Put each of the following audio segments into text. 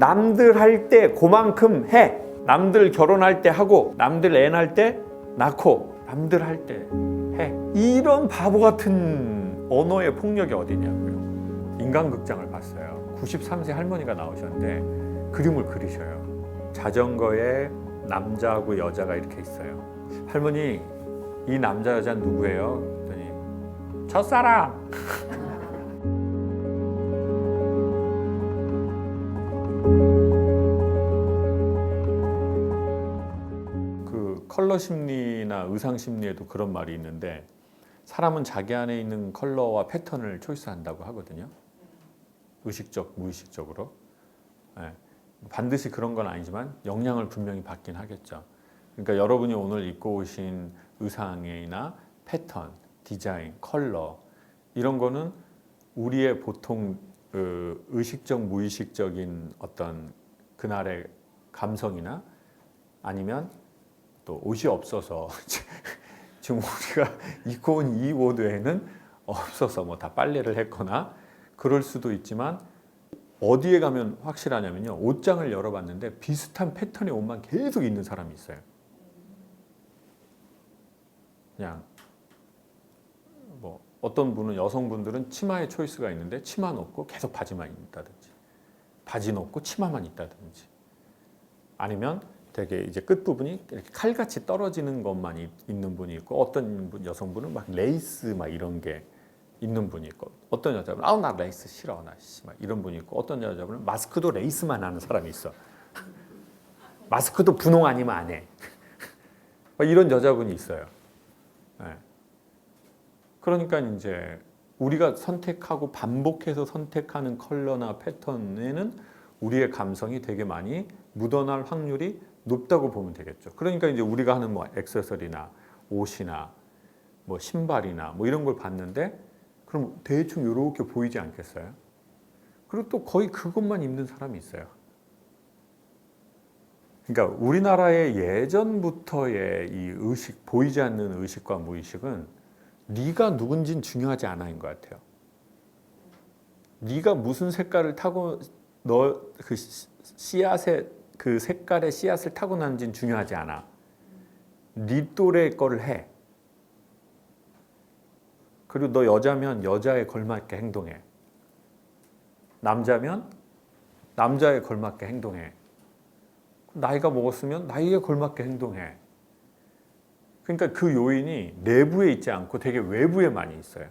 남들 할 때 그만큼 해. 남들 결혼할 때 하고, 남들 애 낳을 때 낳고, 남들 할 때 해. 이런 바보 같은 언어의 폭력이 어디냐고요. 인간극장을 봤어요. 93세 할머니가 나오셨는데 그림을 그리셔요. 자전거에 남자하고 여자가 이렇게 있어요. 할머니, 이 남자 여자는 누구예요? 그랬더니 첫사랑. 그 컬러 심리나 의상 심리에도 그런 말이 있는데, 사람은 자기 안에 있는 컬러와 패턴을 초이스한다고 하거든요. 의식적, 무의식적으로. 네. 반드시 그런 건 아니지만 영향을 분명히 받긴 하겠죠. 그러니까 여러분이 오늘 입고 오신 의상이나 패턴, 디자인, 컬러, 이런 거는 우리의 보통 의식적, 무의식적인 어떤 그날의 감성이나, 아니면 또 옷이 없어서 지금 우리가 입고 온 이 옷 외에는 없어서 뭐 다 빨래를 했거나 그럴 수도 있지만, 어디에 가면 확실하냐면요, 옷장을 열어봤는데 비슷한 패턴의 옷만 계속 입는 사람이 있어요. 그냥 뭐 어떤 분은, 여성분들은 치마의 초이스가 있는데 치마는 없고 계속 바지만 입다든지, 바지는 없고 치마만 입다든지, 아니면 되게 이제 끝부분이 이렇게 칼같이 떨어지는 것만 입는 분이 있고, 어떤 여성분은 막 레이스 막 이런 게 입는 분이 있고, 어떤 여자분은 아우 나 레이스 싫어 나 막 이런 분이 있고, 어떤 여자분은 마스크도 레이스만 하는 사람이 있어. 마스크도 분홍 아니면 안 해. 이런 여자분이 있어요. 네. 그러니까 이제 우리가 선택하고 반복해서 선택하는 컬러나 패턴에는 우리의 감성이 되게 많이 묻어날 확률이 높다고 보면 되겠죠. 그러니까 이제 우리가 하는 뭐 액세서리나 옷이나 뭐 신발이나 뭐 이런 걸 봤는데, 그럼 대충 이렇게 보이지 않겠어요? 그리고 또 거의 그것만 입는 사람이 있어요. 그러니까 우리나라의 예전부터의 이 의식, 보이지 않는 의식과 무의식은 네가 누군진 중요하지 않아인 것 같아요. 네가 무슨 색깔을 타고, 너 그 씨앗의 그 색깔의 씨앗을 타고난지는 중요하지 않아. 네 또래 거를 해. 그리고 너 여자면 여자에 걸맞게 행동해. 남자면 남자에 걸맞게 행동해. 나이가 먹었으면 나이에 걸맞게 행동해. 그러니까 그 요인이 내부에 있지 않고 되게 외부에 많이 있어요.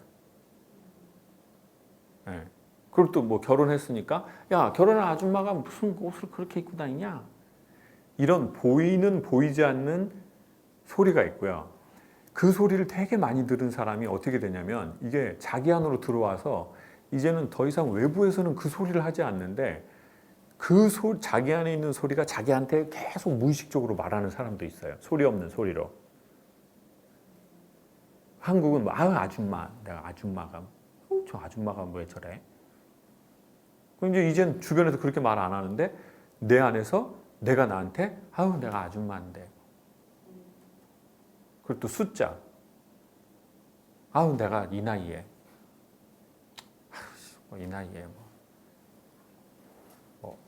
네. 그리고 또 뭐 결혼했으니까, 야, 결혼한 아줌마가 무슨 옷을 그렇게 입고 다니냐? 이런 보이는 보이지 않는 소리가 있고요. 그 소리를 되게 많이 들은 사람이 어떻게 되냐면, 이게 자기 안으로 들어와서 이제는 더 이상 외부에서는 그 소리를 하지 않는데, 자기 안에 있는 소리가 자기한테 계속 무의식적으로 말하는 사람도 있어요. 소리 없는 소리로. 한국은 뭐, 아유 아줌마, 내가 아줌마가, 저 아줌마가 왜 저래? 그럼 이젠 주변에서 그렇게 말 안 하는데, 내 안에서 내가 나한테 아유 내가 아줌마인데. 그리고 또 숫자, 아우 내가 이 나이에, 이 나이에 뭐.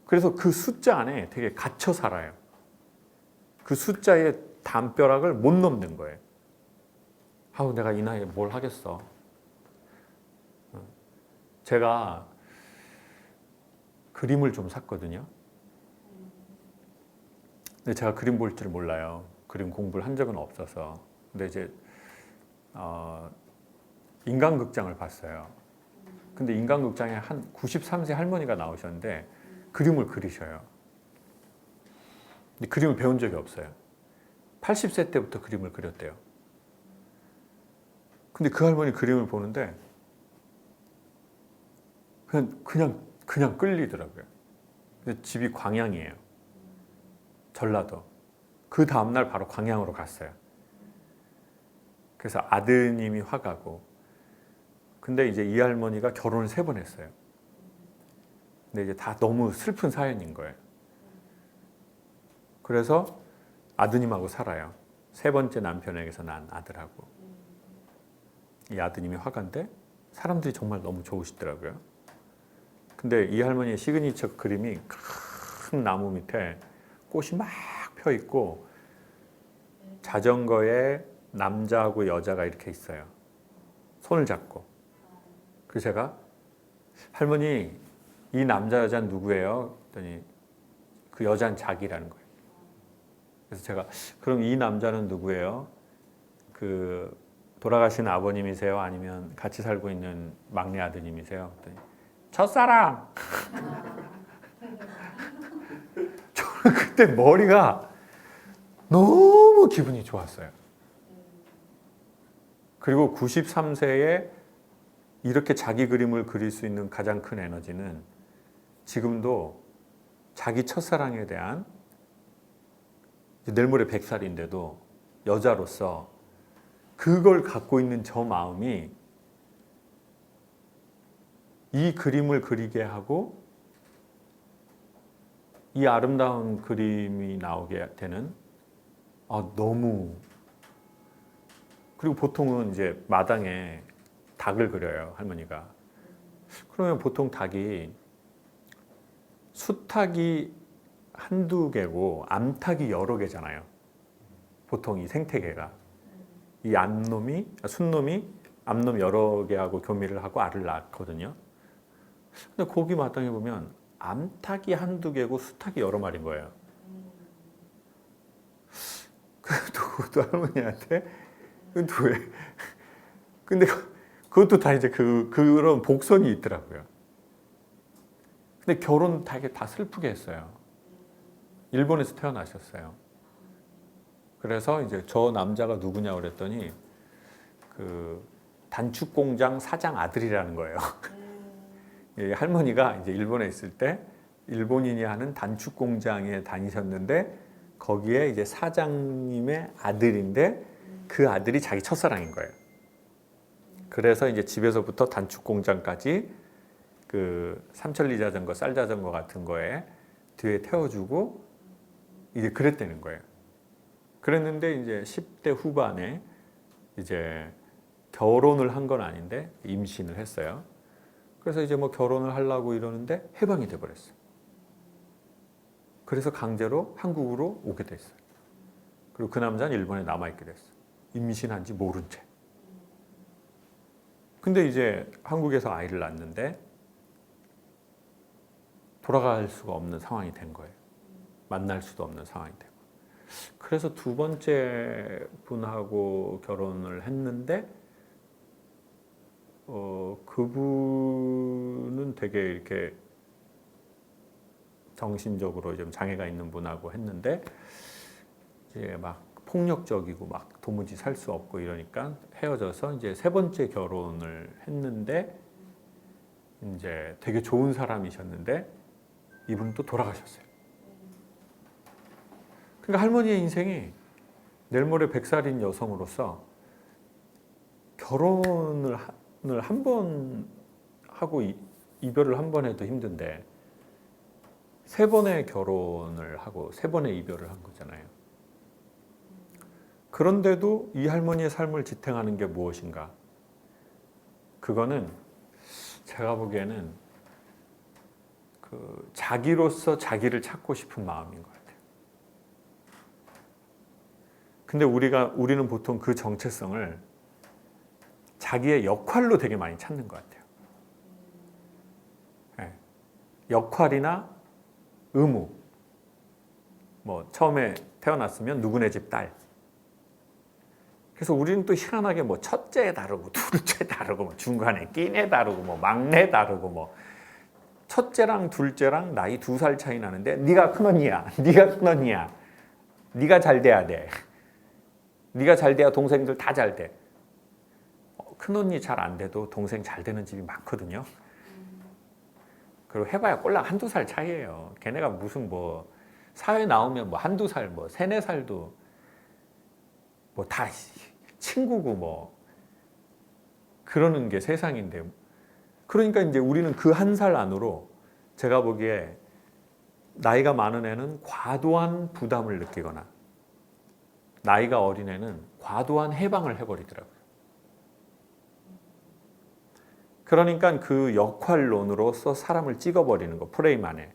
그래서 그 숫자 안에 되게 갇혀 살아요. 그 숫자의 담벼락을 못 넘는 거예요. 아우 내가 이 나이에 뭘 하겠어. 제가 그림을 좀 샀거든요. 근데 제가 그림 볼 줄 몰라요. 그림 공부를 한 적은 없어서. 근데 이제 인간극장을 봤어요. 근데 인간극장에 한 93세 할머니가 나오셨는데 그림을 그리셔요. 근데 그림을 배운 적이 없어요. 80세 때부터 그림을 그렸대요. 근데 그 할머니 그림을 보는데 그냥 끌리더라고요. 근데 집이 광양이에요. 전라도. 그 다음날 바로 광양으로 갔어요. 그래서 아드님이 화가고, 근데 이제 이 할머니가 결혼을 3번 했어요. 근데 이제 다 너무 슬픈 사연인 거예요. 그래서 아드님하고 살아요. 3번째 남편에게서 난 아들하고. 이 아드님이 화가인데 사람들이 정말 너무 좋으시더라고요. 근데 이 할머니의 시그니처 그림이 큰 나무 밑에 꽃이 막 펴 있고 자전거에 남자하고 여자가 이렇게 있어요. 손을 잡고. 그래서 제가 할머니 이 남자 여자는 누구예요? 그랬더니 그 여자는 자기라는 거예요. 그래서 제가 그럼 이 남자는 누구예요? 그 돌아가신 아버님이세요? 아니면 같이 살고 있는 막내 아드님이세요? 그랬더니 첫사랑! 저는 그때 머리가 너무 기분이 좋았어요. 그리고 93세에 이렇게 자기 그림을 그릴 수 있는 가장 큰 에너지는 지금도 자기 첫사랑에 대한, 내일 모레 100살인데도 여자로서 그걸 갖고 있는 저 마음이 이 그림을 그리게 하고 이 아름다운 그림이 나오게 되는, 너무. 그리고 보통은 이제 마당에 닭을 그려요, 할머니가. 그러면 보통 닭이 수탉이 한두 개고 암탉이 여러 개잖아요. 보통 이 생태계가. 이 순놈이 암놈 여러 개하고 교미를 하고 알을 낳거든요. 근데 거기 마땅히 보면 암탉이 한두 개고 수탉이 여러 마리인 거예요. 그것도 할머니한테 그것도 왜? 근데 그것도 다 이제 그런 복선이 있더라고요. 근데 결혼 다 슬프게 했어요. 일본에서 태어나셨어요. 그래서 이제 저 남자가 누구냐 그랬더니 그 단축 공장 사장 아들이라는 거예요. 할머니가 이제 일본에 있을 때 일본인이 하는 단축 공장에 다니셨는데 거기에 이제 사장님의 아들인데 그 아들이 자기 첫사랑인 거예요. 그래서 이제 집에서부터 단축 공장까지 그 삼천리 자전거, 쌀 자전거 같은 거에 뒤에 태워주고 이제 그랬다는 거예요. 그랬는데 이제 10대 후반에 이제 결혼을 한 건 아닌데 임신을 했어요. 그래서 이제 뭐 결혼을 하려고 이러는데 해방이 돼버렸어요. 그래서 강제로 한국으로 오게 됐어요. 그리고 그 남자는 일본에 남아있게 됐어요. 임신한지 모른 채. 근데 이제 한국에서 아이를 낳았는데 돌아갈 수가 없는 상황이 된 거예요. 만날 수도 없는 상황이 되고. 그래서 두 번째 분하고 결혼을 했는데 그분은 되게 이렇게 정신적으로 좀 장애가 있는 분하고 했는데 이제 막 폭력적이고 막 도무지 살 수 없고 이러니까 헤어져서 이제 세 번째 결혼을 했는데 이제 되게 좋은 사람이셨는데 이분은 또 돌아가셨어요. 그러니까 할머니의 인생이 내일 모레 100살인 여성으로서 결혼을 한 번 하고 이별을 한 번 해도 힘든데 세 번의 결혼을 하고 세 번의 이별을 한 거잖아요. 그런데도 이 할머니의 삶을 지탱하는 게 무엇인가? 그거는 제가 보기에는 그 자기로서 자기를 찾고 싶은 마음인 것 같아요. 근데 우리는 보통 그 정체성을 자기의 역할로 되게 많이 찾는 것 같아요. 네. 역할이나 의무. 뭐 처음에 태어났으면 누구네 집 딸. 그래서 우리는 또 희한하게 뭐 첫째 다르고 둘째 다르고 뭐 중간에 끼네 다르고 뭐 막내 다르고 뭐 첫째랑 둘째랑 나이 2살 차이 나는데 네가 큰언니야. 네가 큰언니야. 네가 잘 돼야 돼. 네가 잘 돼야 동생들 다 잘 돼. 큰언니 잘 안 돼도 동생 잘 되는 집이 많거든요. 그리고 해봐야 꼴랑 1~2살 차이예요. 걔네가 무슨 뭐 사회 나오면 뭐 1~2살 뭐 3~4살도 뭐 다 친구고 뭐 그러는 게 세상인데, 그러니까 이제 우리는 그 1살 안으로 제가 보기에 나이가 많은 애는 과도한 부담을 느끼거나 나이가 어린 애는 과도한 해방을 해버리더라고요. 그러니까 그 역할론으로서 사람을 찍어버리는 거, 프레임 안에.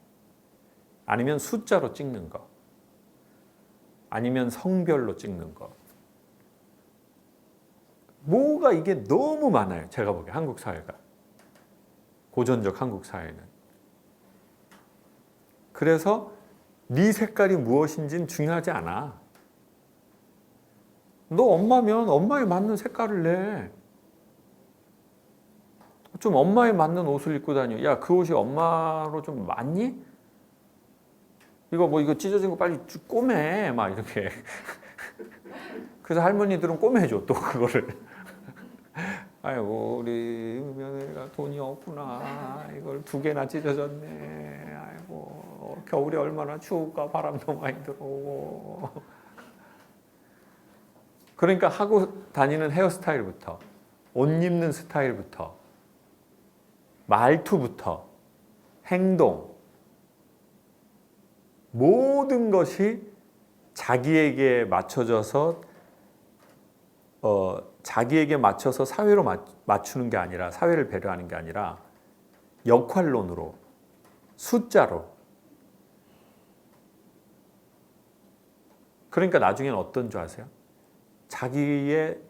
아니면 숫자로 찍는 거. 아니면 성별로 찍는 거. 뭐가 이게 너무 많아요. 제가 보기에 한국 사회가. 고전적 한국 사회는. 그래서 네 색깔이 무엇인지는 중요하지 않아. 너 엄마면 엄마에 맞는 색깔을 내. 좀 엄마에 맞는 옷을 입고 다녀. 야, 그 옷이 엄마로 좀 맞니? 이거 찢어진 거 빨리 꼬매. 막 이렇게. 그래서 할머니들은 꼬매줘, 또 그거를. 아이고, 우리 며느리가 돈이 없구나. 이걸 2개나 찢어졌네. 아이고, 겨울에 얼마나 추울까. 바람도 많이 들어오고. 그러니까 하고 다니는 헤어스타일부터, 옷 입는 스타일부터, 말투부터, 행동, 모든 것이 자기에게 맞춰져서 자기에게 맞춰서 사회로 맞추는 게 아니라, 사회를 배려하는 게 아니라 역할론으로, 숫자로. 그러니까 나중에는 어떤 줄 아세요? 자기의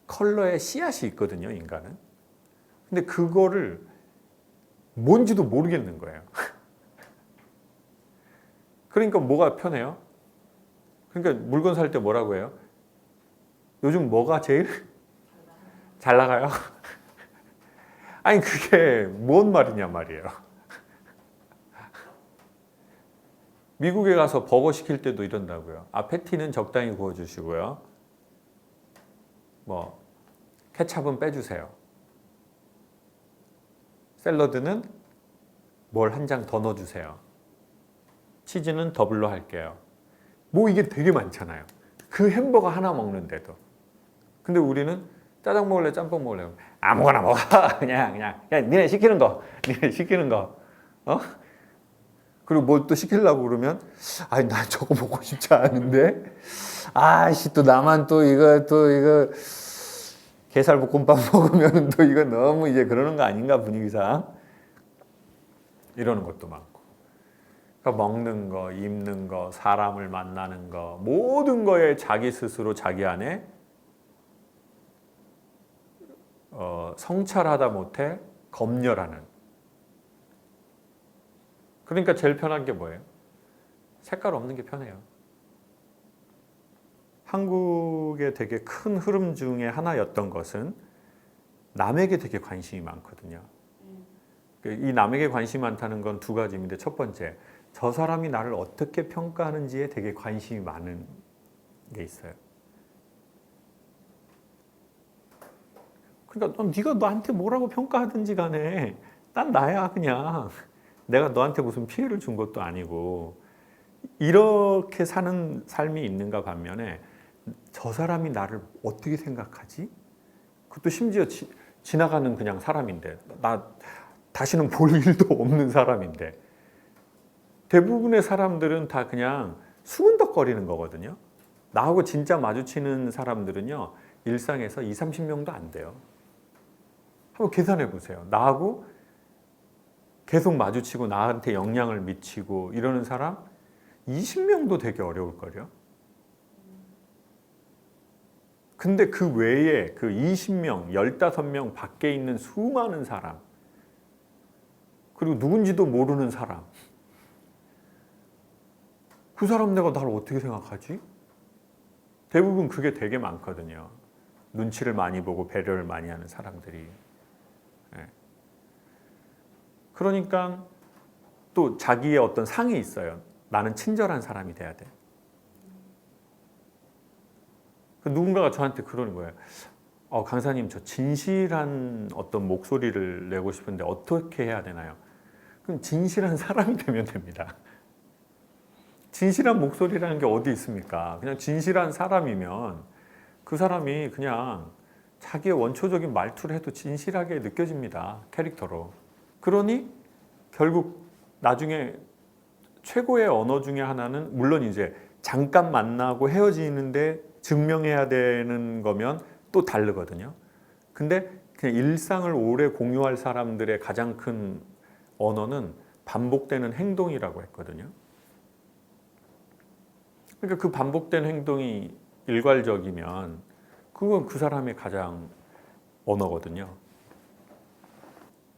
컬러의 씨앗이 있거든요, 인간은. 근데 그거를 뭔지도 모르겠는 거예요. 그러니까 뭐가 편해요? 그러니까 물건 살 때 뭐라고 해요? 요즘 뭐가 제일 잘 나가요? 아니, 그게 뭔 말이냐 말이에요. 미국에 가서 버거 시킬 때도 이런다고요. 패티는 적당히 구워주시고요. 케찹은 빼주세요. 샐러드는 뭘 한 장 더 넣어주세요. 치즈는 더블로 할게요. 이게 되게 많잖아요. 그 햄버거 하나 먹는데도. 근데 우리는 짜장 먹을래, 짬뽕 먹을래? 아무거나 먹어. 그냥. 야, 니네 시키는 거. 그리고 뭘 또 시키려고 그러면, 난 저거 먹고 싶지 않은데? 또 나만 또 이거, 게살볶음밥 먹으면 또 이거 너무 이제 그러는 거 아닌가, 분위기상. 이러는 것도 많고. 그러니까 먹는 거, 입는 거, 사람을 만나는 거, 모든 거에 자기 스스로 자기 안에 성찰하다 못해 검열하는. 그러니까 제일 편한 게 뭐예요? 색깔 없는 게 편해요. 한국의 되게 큰 흐름 중에 하나였던 것은 남에게 되게 관심이 많거든요. 이 남에게 관심이 많다는 건 2가지인데, 첫 번째, 저 사람이 나를 어떻게 평가하는지에 되게 관심이 많은 게 있어요. 그러니까 네가 나한테 뭐라고 평가하든지 간에 난 나야, 그냥. 내가 너한테 무슨 피해를 준 것도 아니고. 이렇게 사는 삶이 있는가 반면에, 저 사람이 나를 어떻게 생각하지? 그것도 심지어 지나가는 그냥 사람인데, 나 다시는 볼 일도 없는 사람인데, 대부분의 사람들은 다 그냥 수근덕거리는 거거든요. 나하고 진짜 마주치는 사람들은요, 일상에서 20-30명도 안 돼요. 한번 계산해 보세요. 나하고 계속 마주치고 나한테 영향을 미치고 이러는 사람 20명도 되게 어려울걸요. 근데 그 외에 그 20명, 15명 밖에 있는 수많은 사람, 그리고 누군지도 모르는 사람, 그 사람 내가 나를 어떻게 생각하지? 대부분 그게 되게 많거든요. 눈치를 많이 보고 배려를 많이 하는 사람들이. 그러니까 또 자기의 어떤 상이 있어요. 나는 친절한 사람이 돼야 돼. 누군가가 저한테 그러는 거예요. 강사님, 저 진실한 어떤 목소리를 내고 싶은데 어떻게 해야 되나요? 그럼 진실한 사람이 되면 됩니다. 진실한 목소리라는 게 어디 있습니까? 그냥 진실한 사람이면 그 사람이 그냥 자기의 원초적인 말투를 해도 진실하게 느껴집니다. 캐릭터로. 그러니 결국 나중에 최고의 언어 중에 하나는, 물론 이제 잠깐 만나고 헤어지는데 증명해야 되는 거면 또 다르거든요. 근데 그냥 일상을 오래 공유할 사람들의 가장 큰 언어는 반복되는 행동이라고 했거든요. 그러니까 그 반복된 행동이 일괄적이면 그건 그 사람의 가장 언어거든요.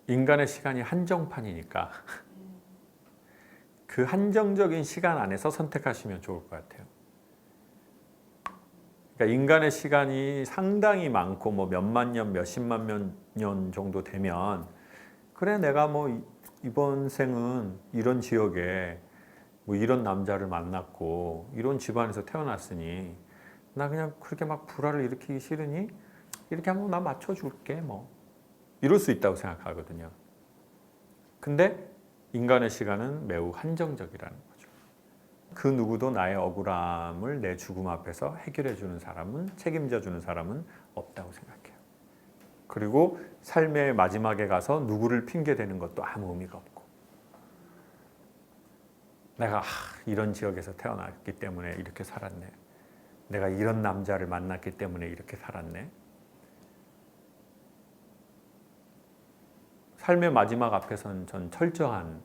인간의 시간이 한정판이니까 그 한정적인 시간 안에서 선택하시면 좋을 것 같아요. 그러니까 인간의 시간이 상당히 많고 뭐 몇만 년, 몇십만 년 정도 되면 그래 내가 뭐 이번 생은 이런 지역에 뭐 이런 남자를 만났고 이런 집안에서 태어났으니 나 그냥 그렇게 막 불화를 일으키기 싫으니 이렇게 한번 나 맞춰줄게 뭐 이럴 수 있다고 생각하거든요. 근데 인간의 시간은 매우 한정적이라는 거죠. 그 누구도 나의 억울함을 내 죽음 앞에서 해결해 주는 사람은, 책임져 주는 사람은 없다고 생각해요. 그리고 삶의 마지막에 가서 누구를 핑계대는 것도 아무 의미가 없고 내가 이런 지역에서 태어났기 때문에 이렇게 살았네. 내가 이런 남자를 만났기 때문에 이렇게 살았네. 삶의 마지막 앞에서는 전 철저한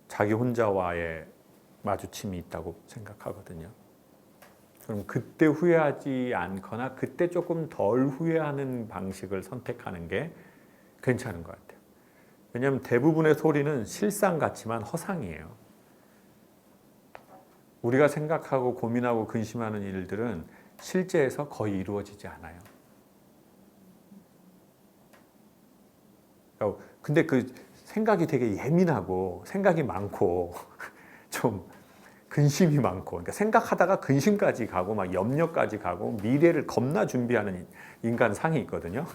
자기 혼자와의 마주침이 있다고 생각하거든요. 그럼 그때 후회하지 않거나 그때 조금 덜 후회하는 방식을 선택하는 게 괜찮은 것 같아요. 왜냐하면 대부분의 소리는 실상 같지만 허상이에요. 우리가 생각하고 고민하고 근심하는 일들은 실제에서 거의 이루어지지 않아요. 근데 그 생각이 되게 예민하고 생각이 많고 좀 근심이 많고 그러니까 생각하다가 근심까지 가고 막 염려까지 가고 미래를 겁나 준비하는 인간 상이 있거든요.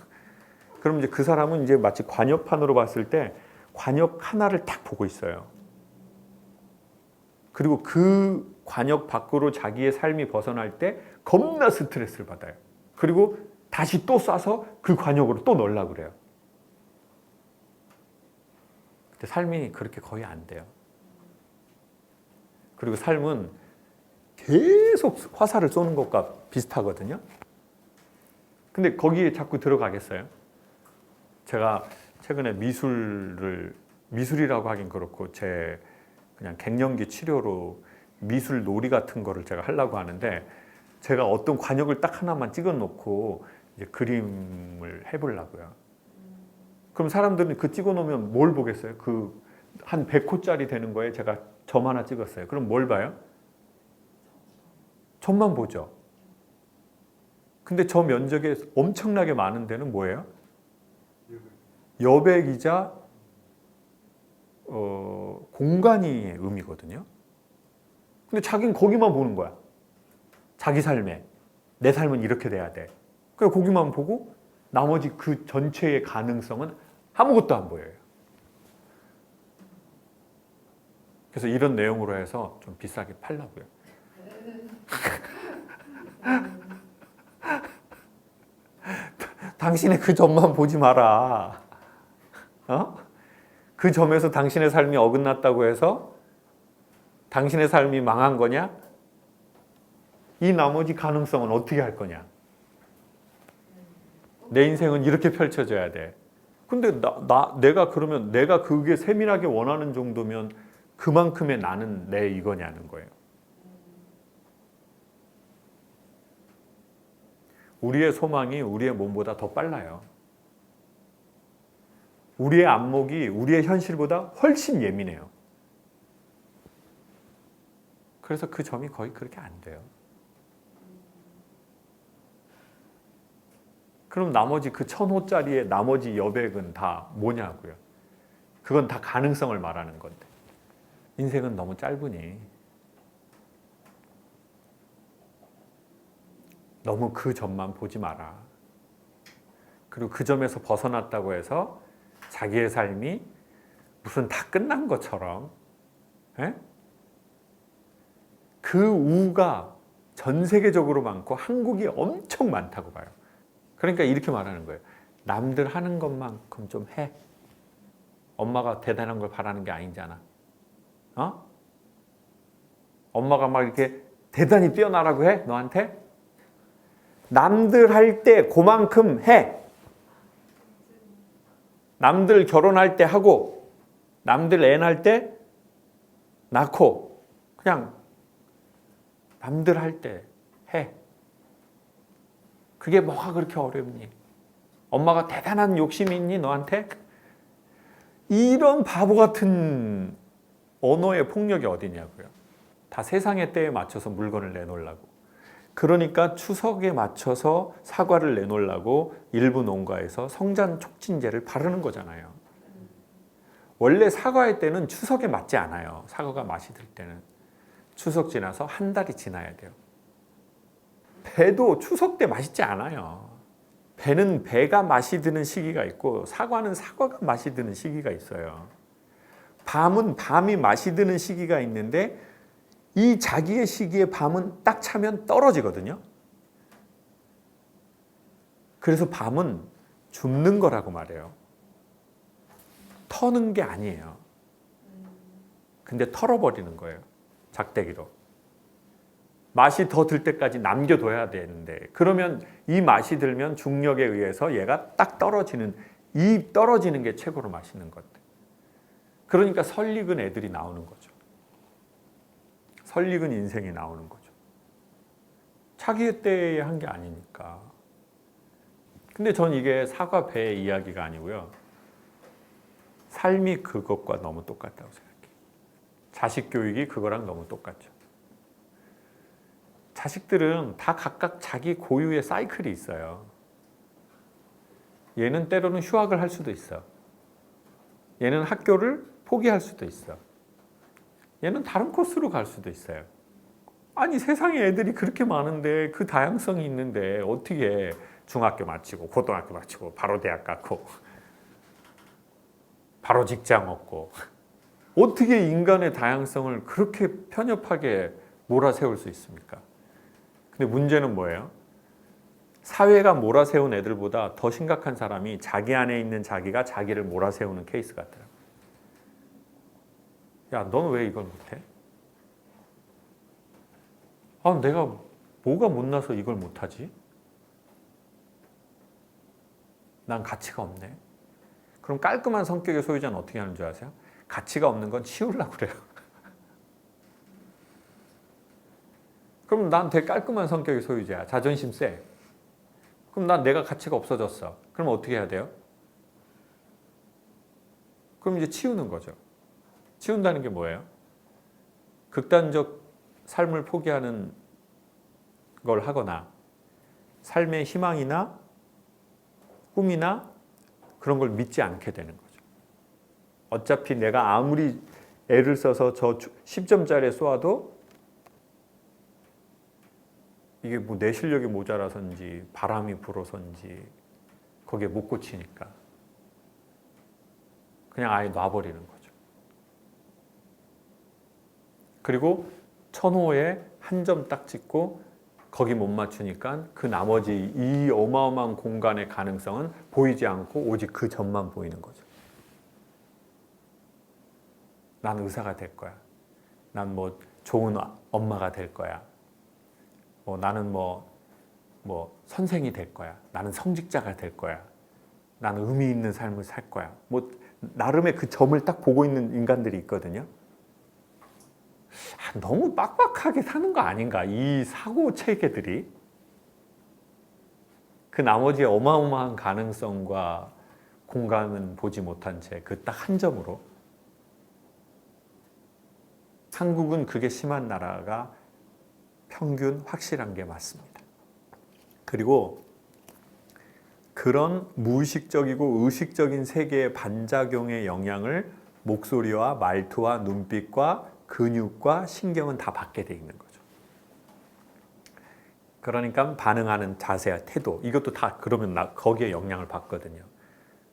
그럼 이제 그 사람은 이제 마치 관역판으로 봤을 때 관역 하나를 딱 보고 있어요. 그리고 그 관역 밖으로 자기의 삶이 벗어날 때 겁나 스트레스를 받아요. 그리고 다시 또 쏴서 그 관역으로 또 넣으려고 그래요. 근데 삶이 그렇게 거의 안 돼요. 그리고 삶은 계속 화살을 쏘는 것과 비슷하거든요. 근데 거기에 자꾸 들어가겠어요? 제가 최근에 미술이라고 하긴 그렇고 제 그냥 갱년기 치료로 미술 놀이 같은 거를 제가 하려고 하는데 제가 어떤 관역을 딱 하나만 찍어 놓고 이제 그림을 해보려고요. 그럼 사람들은 그 찍어 놓으면 뭘 보겠어요? 그 한 100호짜리 되는 거에 제가 점 하나 찍었어요. 그럼 뭘 봐요? 점만 보죠. 근데 저 면적에 엄청나게 많은 데는 뭐예요? 여백이자 공간이 의미거든요. 근데 자기는 거기만 보는 거야. 자기 삶에. 내 삶은 이렇게 돼야 돼. 그냥 거기만 보고 나머지 그 전체의 가능성은 아무것도 안 보여요. 그래서 이런 내용으로 해서 좀 비싸게 팔려고요. 당신의 그 점만 보지 마라. 그 점에서 당신의 삶이 어긋났다고 해서 당신의 삶이 망한 거냐? 이 나머지 가능성은 어떻게 할 거냐? 내 인생은 이렇게 펼쳐져야 돼. 근데 내가 그러면 내가 그게 세밀하게 원하는 정도면 그만큼의 나는 내 이거냐는 거예요. 우리의 소망이 우리의 몸보다 더 빨라요. 우리의 안목이 우리의 현실보다 훨씬 예민해요. 그래서 그 점이 거의 그렇게 안 돼요. 그럼 나머지 그 1000호짜리의 나머지 여백은 다 뭐냐고요. 그건 다 가능성을 말하는 건데. 인생은 너무 짧으니 너무 그 점만 보지 마라. 그리고 그 점에서 벗어났다고 해서 자기의 삶이 무슨 다 끝난 것처럼 그 우가 전 세계적으로 많고 한국이 엄청 많다고 봐요. 그러니까 이렇게 말하는 거예요. 남들 하는 것만큼 좀 해. 엄마가 대단한 걸 바라는 게 아니잖아. 엄마가 막 이렇게 대단히 뛰어나라고 해? 너한테? 남들 할 때 그만큼 해. 남들 결혼할 때 하고 남들 애 낳을 때 낳고 그냥 남들 할 때 해. 그게 뭐가 그렇게 어렵니? 엄마가 대단한 욕심이 있니 너한테? 이런 바보 같은 언어의 폭력이 어디냐고요. 다 세상의 때에 맞춰서 물건을 내놓으려고. 그러니까 추석에 맞춰서 사과를 내놓으려고 일부 농가에서 성장 촉진제를 바르는 거잖아요. 원래 사과의 때는 추석에 맞지 않아요. 사과가 맛이 들 때는. 추석 지나서 한 달이 지나야 돼요. 배도 추석 때 맛있지 않아요. 배는 배가 맛이 드는 시기가 있고 사과는 사과가 맛이 드는 시기가 있어요. 밤은 밤이 맛이 드는 시기가 있는데 이 자기의 시기에 밤은 딱 차면 떨어지거든요. 그래서 밤은 줍는 거라고 말해요. 터는 게 아니에요. 근데 털어버리는 거예요. 작대기로. 맛이 더 들 때까지 남겨둬야 되는데 그러면 이 맛이 들면 중력에 의해서 얘가 딱 떨어지는 이 떨어지는 게 최고로 맛있는 것. 그러니까 설익은 애들이 나오는 거죠. 설익은 인생이 나오는 거죠. 자기의 때에 한 게 아니니까. 근데 전 이게 사과 배 이야기가 아니고요. 삶이 그것과 너무 똑같다고 생각해요. 자식 교육이 그거랑 너무 똑같죠. 자식들은 다 각각 자기 고유의 사이클이 있어요. 얘는 때로는 휴학을 할 수도 있어. 얘는 학교를 포기할 수도 있어. 얘는 다른 코스로 갈 수도 있어요. 아니 세상에 애들이 그렇게 많은데 그 다양성이 있는데 어떻게 중학교 마치고 고등학교 마치고 바로 대학 갔고 바로 직장 얻고 어떻게 인간의 다양성을 그렇게 편협하게 몰아세울 수 있습니까? 근데 문제는 뭐예요? 사회가 몰아세운 애들보다 더 심각한 사람이 자기 안에 있는 자기가 자기를 몰아세우는 케이스 같더라고요. 야, 너는 왜 이걸 못해? 아, 내가 뭐가 못나서 이걸 못하지? 난 가치가 없네. 그럼 깔끔한 성격의 소유자는 어떻게 하는 줄 아세요? 가치가 없는 건 치우려고 그래요. 그럼 난 되게 깔끔한 성격의 소유자야. 자존심 세. 그럼 난 내가 가치가 없어졌어. 그럼 어떻게 해야 돼요? 그럼 이제 치우는 거죠. 치운다는 게 뭐예요? 극단적 삶을 포기하는 걸 하거나 삶의 희망이나 꿈이나 그런 걸 믿지 않게 되는 거죠. 어차피 내가 아무리 애를 써서 저 10점짜리에 쏘아도 이게 뭐 내 실력이 모자라서인지 바람이 불어서인지 거기에 못 고치니까 그냥 아예 놔버리는 거죠. 그리고 천호에 한 점 딱 찍고 거기 못 맞추니까 그 나머지 이 어마어마한 공간의 가능성은 보이지 않고 오직 그 점만 보이는 거죠. 난 의사가 될 거야. 난 뭐 좋은 엄마가 될 거야. 나는 뭐 선생이 될 거야. 나는 성직자가 될 거야. 나는 의미 있는 삶을 살 거야. 뭐 나름의 그 점을 딱 보고 있는 인간들이 있거든요. 너무 빡빡하게 사는 거 아닌가? 이 사고 체계들이 그 나머지 어마어마한 가능성과 공간은 보지 못한 채 그 딱 한 점으로. 한국은 그게 심한 나라가 평균 확실한 게 맞습니다. 그리고 그런 무의식적이고 의식적인 세계의 반작용의 영향을 목소리와 말투와 눈빛과 근육과 신경은 다 받게 돼 있는 거죠. 그러니까 반응하는 자세와 태도 이것도 다 그러면 거기에 영향을 받거든요.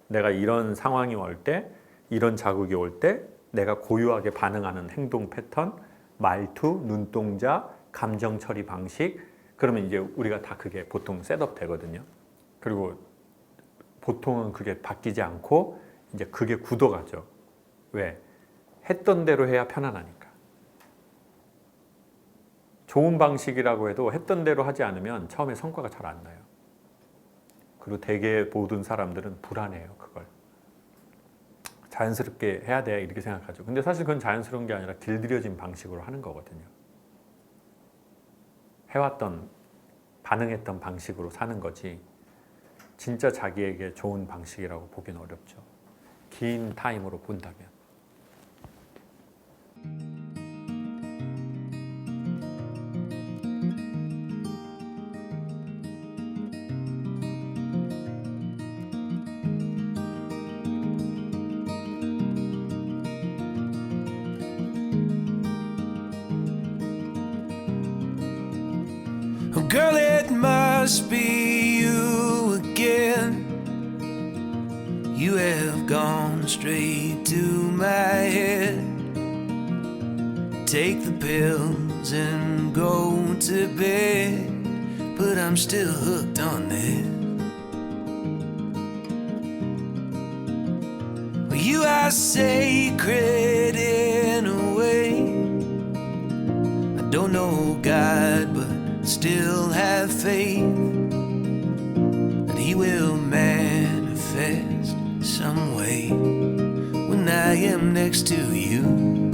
내가 이런 상황이 올 때 이런 자극이 올 때 내가 고유하게 반응하는 행동 패턴, 말투, 눈동자, 감정 처리 방식 그러면 이제 우리가 다 그게 보통 셋업 되거든요. 그리고 보통은 그게 바뀌지 않고 이제 그게 굳어가죠. 왜? 했던 대로 해야 편안하니까. 좋은 방식이라고 해도 했던 대로 하지 않으면 처음에 성과가 잘 안 나요. 그리고 대개 모든 사람들은 불안해요, 그걸. 자연스럽게 해야 돼 이렇게 생각하죠. 근데 사실 그건 자연스러운 게 아니라 길들여진 방식으로 하는 거거든요. 해왔던 반응했던 방식으로 사는 거지 진짜 자기에게 좋은 방식이라고 보기는 어렵죠. 긴 타임으로 본다면. Oh, girl, it must be you again. You have gone straight to my head. Take the pills and go to bed, but I'm still hooked on this. Well, you are sacred in a way. I don't know God, but still have faith that He will manifest some way when I am next to you.